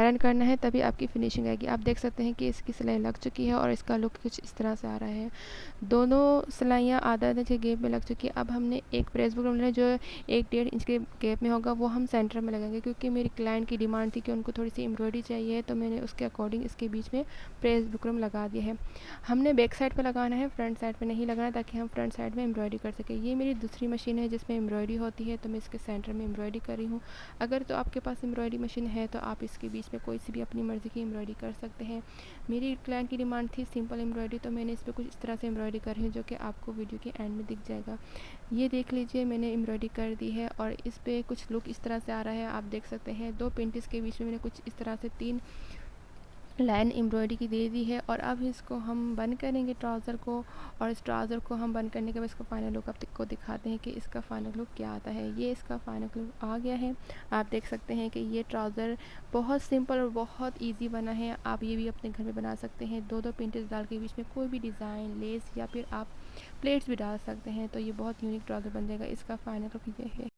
Iron करना है तभी आपकी फिनिशिंग आएगी। आप देख सकते हैं कि इसकी सिलाई लग चुकी है और इसका लुक कुछ इस तरह से आ रहा है। दोनों सिलाइयाँ आधा आधा के गैप में लग चुकी है। अब हमने एक प्रेस बुकरम लेना है जो 1-1.5 इंच के गैप में होगा, वो हम सेंटर में लगाएंगे क्योंकि मेरी क्लाइंट की डिमांड थी कि उनको थोड़ी सी एम्ब्रॉयडरी चाहिए, तो मैंने उसके अकॉर्डिंग इसके बीच में प्रेस बुकरम लगा दिया है। हमने बैक साइड पर लगाना है, फ्रंट साइड पर नहीं लगाना, ताकि हम फ्रंट साइड में एम्ब्रॉयडरी कर सकें। ये मेरी दूसरी मशीन है जिसमें एम्ब्रॉयडरी होती है, तो मैं इसके सेंटर में एम्ब्रॉयडरी कर रही हूँ। अगर तो आपके पास एम्ब्रॉयडरी मशीन है तो आप इसके बीच में कोई सी भी अपनी मर्ज़ी की एम्ब्रॉयडरी कर सकते हैं। मेरी क्लाइंट की डिमांड थी सिंपल एम्ब्रॉयडरी, तो मैंने इस पर कुछ इस तरह से एम्ब्रॉयडरी कर रही हूँ जो कि आपको वीडियो के एंड में दिख जाएगा। ये देख लीजिए मैंने एम्ब्रॉयडरी कर दी है और इस पर कुछ लुक इस तरह से आ रहा है। आप देख सकते हैं 2 पिंटिस के बीच में मैंने कुछ इस तरह से 3 लाइन एम्ब्रॉयडरी की दे दी है। और अब इसको हम बंद करेंगे ट्राउज़र को, और इस ट्राउज़र को हम बंद करने के बाद इसका फाइनल लुक आपको दिखाते हैं कि इसका फाइनल लुक क्या आता है। ये इसका फाइनल लुक आ गया है। आप देख सकते हैं कि ये ट्राउज़र बहुत सिंपल और बहुत इजी बना है। आप ये भी अपने घर में बना सकते हैं। 2-2 पिंटेस डाल के बीच में कोई भी डिज़ाइन, लेस या फिर आप प्लेट्स भी डाल सकते हैं, तो ये बहुत यूनिक ट्राउज़र बन जाएगा। इसका फाइनल लुक ये है।